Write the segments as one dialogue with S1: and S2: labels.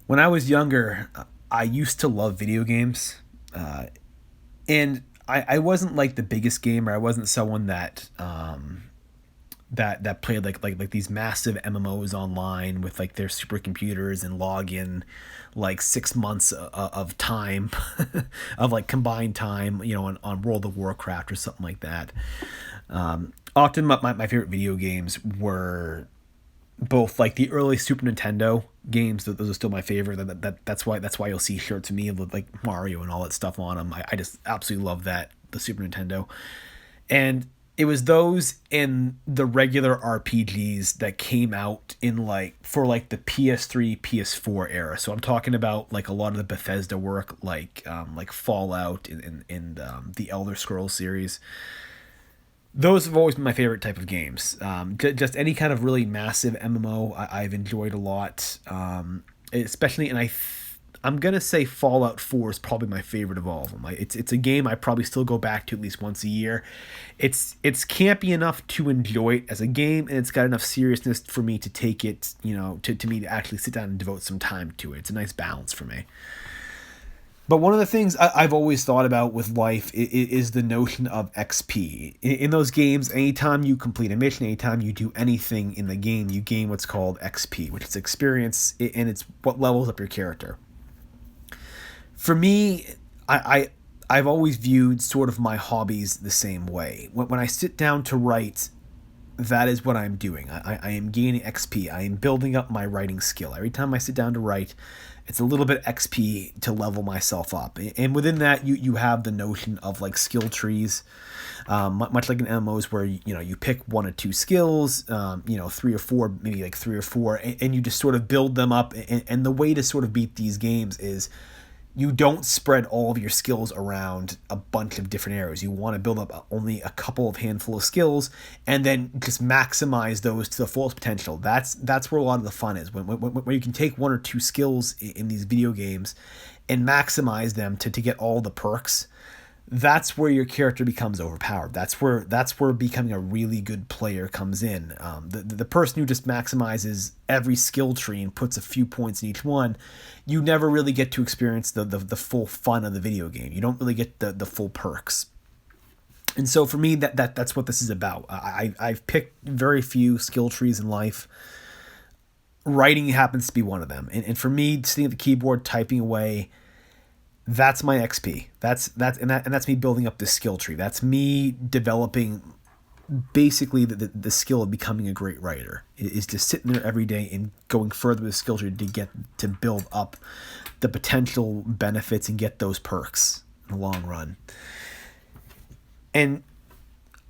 S1: When I was younger, I used to love video games, uh, and I wasn't like the biggest gamer. I wasn't someone that played like these massive MMOs online with like their supercomputers and log in like 6 months of time of like combined time, on World of Warcraft or something like that. Often my favorite video games were both like the early Super Nintendo games. Those are still my favorite. That's why you'll see shirts of me with like Mario and all that stuff on them. I just absolutely love that, the Super Nintendo. And it was those and the regular RPGs that came out in like for like the PS3, PS4 era. So I'm talking about like a lot of the Bethesda work, like Fallout and the Elder Scrolls series. Those have always been my favorite type of games. Just any kind of really massive MMO I've enjoyed a lot. Especially, and I'm gonna say Fallout 4 is probably my favorite of all of them. It's a game I probably still go back to at least once a year. It's campy enough to enjoy it as a game, and it's got enough seriousness for me to take it, to me to actually sit down and devote some time to it. It's a nice balance for me. But one of the things I've always thought about with life is the notion of XP. In those games, anytime you complete a mission, anytime you do anything in the game, you gain what's called XP, which is experience, and it's what levels up your character. For me, I've always viewed sort of my hobbies the same way. When I sit down to write, that is what I'm doing. I am gaining XP. I am building up my writing skill. Every time I sit down to write, it's a little bit XP to level myself up. And within that, you have the notion of like skill trees, much like in MMOs where you pick one or two skills, three or four, maybe like three or four, and you just sort of build them up. And the way to sort of beat these games is you don't spread all of your skills around a bunch of different areas. You want to build up only a couple of handful of skills and then just maximize those to the fullest potential. That's where a lot of the fun is. When you can take one or two skills in these video games and maximize them to get all the perks, that's where your character becomes overpowered. That's where becoming a really good player comes in. The person who just maximizes every skill tree and puts a few points in each one, you never really get to experience the full fun of the video game. You don't really get the full perks. And so for me, that's what this is about. I've picked very few skill trees in life. Writing happens to be one of them. And for me, sitting at the keyboard typing away, that's my XP. That's me building up this skill tree. That's me developing basically the skill of becoming a great writer. Is just sitting there every day and going further with the skill tree to build up the potential benefits and get those perks in the long run. And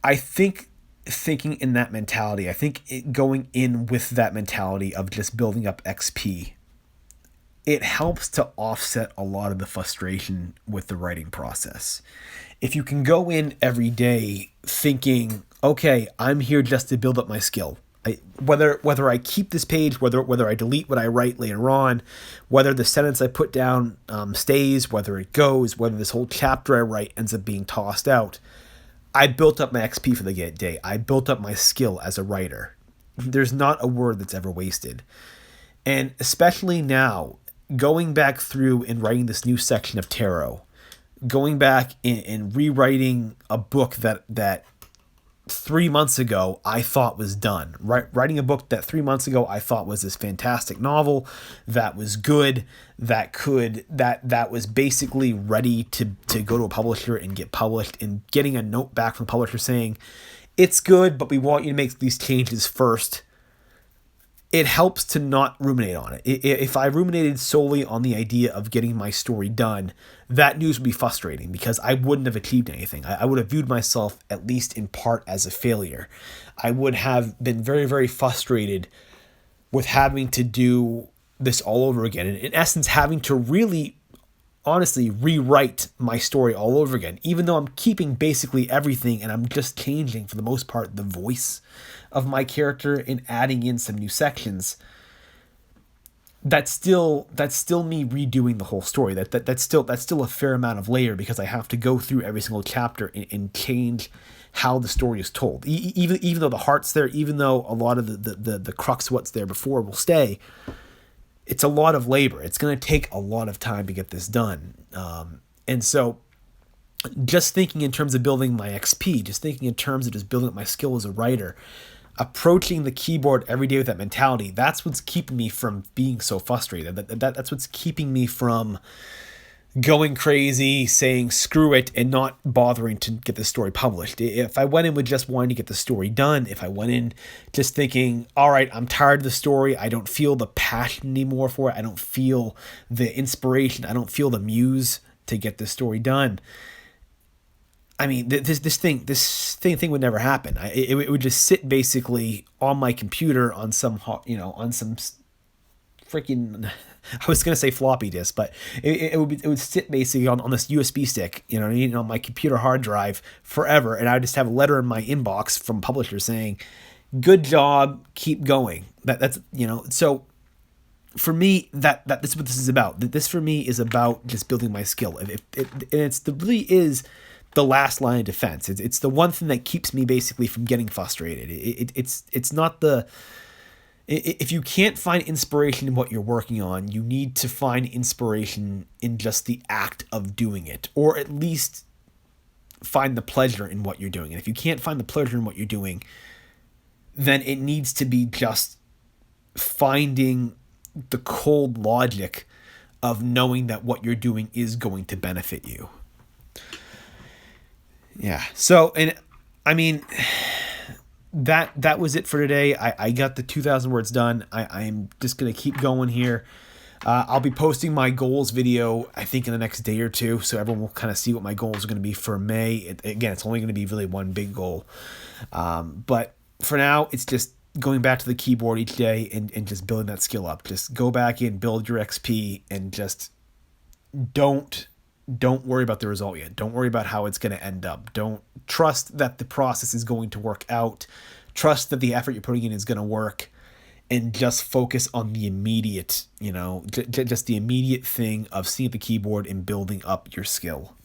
S1: I think thinking in that mentality, I think going in with that mentality of just building up XP, it helps to offset a lot of the frustration with the writing process. If you can go in every day thinking, okay, I'm here just to build up my skill. Whether I keep this page, whether I delete what I write later on, whether the sentence I put down stays, whether it goes, whether this whole chapter I write ends up being tossed out, I built up my XP for the day. I built up my skill as a writer. There's not a word that's ever wasted. And especially now, going back through and writing this new section of tarot, going back and rewriting a book that 3 months ago I thought was done. Writing a book that 3 months ago I thought was this fantastic novel that was good, that was basically ready to go to a publisher and get published, and getting a note back from the publisher saying it's good, but we want you to make these changes first. It helps to not ruminate on it. If I ruminated solely on the idea of getting my story done, that news would be frustrating because I wouldn't have achieved anything. I would have viewed myself, at least in part, as a failure. I would have been very, very frustrated with having to do this all over again. And in essence, having to really, honestly, rewrite my story all over again, even though I'm keeping basically everything and I'm just changing, for the most part, the voice of my character and adding in some new sections. That's still me redoing the whole story. That's still a fair amount of layer because I have to go through every single chapter and change how the story is told. Even though the heart's there, even though a lot of the crux of what's there before will stay, it's a lot of labor. It's going to take a lot of time to get this done. And so just thinking in terms of building my XP, just thinking in terms of just building up my skill as a writer, approaching the keyboard every day with that mentality, that's what's keeping me from being so frustrated. That's what's keeping me from going crazy, saying screw it, and not bothering to get the story published. If I went in with just wanting to get the story done, if I went in just thinking, all right, I'm tired of the story, I don't feel the passion anymore for it, I don't feel the inspiration, I don't feel the muse to get the story done, I mean, this thing would never happen. It would just sit basically on my computer on some, on some freaking, I was gonna say floppy disk, but it would sit basically on this USB stick, on my computer hard drive forever, and I would just have a letter in my inbox from publishers saying, "Good job, keep going." That's So for me, that's what this is about. This for me is about just building my skill. Really is the last line of defense. It's the one thing that keeps me basically from getting frustrated. It's not the. If you can't find inspiration in what you're working on, you need to find inspiration in just the act of doing it, or at least find the pleasure in what you're doing. And if you can't find the pleasure in what you're doing, then it needs to be just finding the cold logic of knowing that what you're doing is going to benefit you. Yeah. So, and I mean, that was it for today. I got the 2,000 words done. I'm just going to keep going here. I'll be posting my goals video, I think, in the next day or two, so everyone will kind of see what my goals are going to be for May. Again, it's only going to be really one big goal. But for now, it's just going back to the keyboard each day and just building that skill up. Just go back in, build your XP, and just don't worry about the result yet. Don't worry about how it's going to end up. Don't trust that the process is going to work out. Trust that the effort you're putting in is going to work, and just focus on the immediate, just the immediate thing of sitting at the keyboard and building up your skill.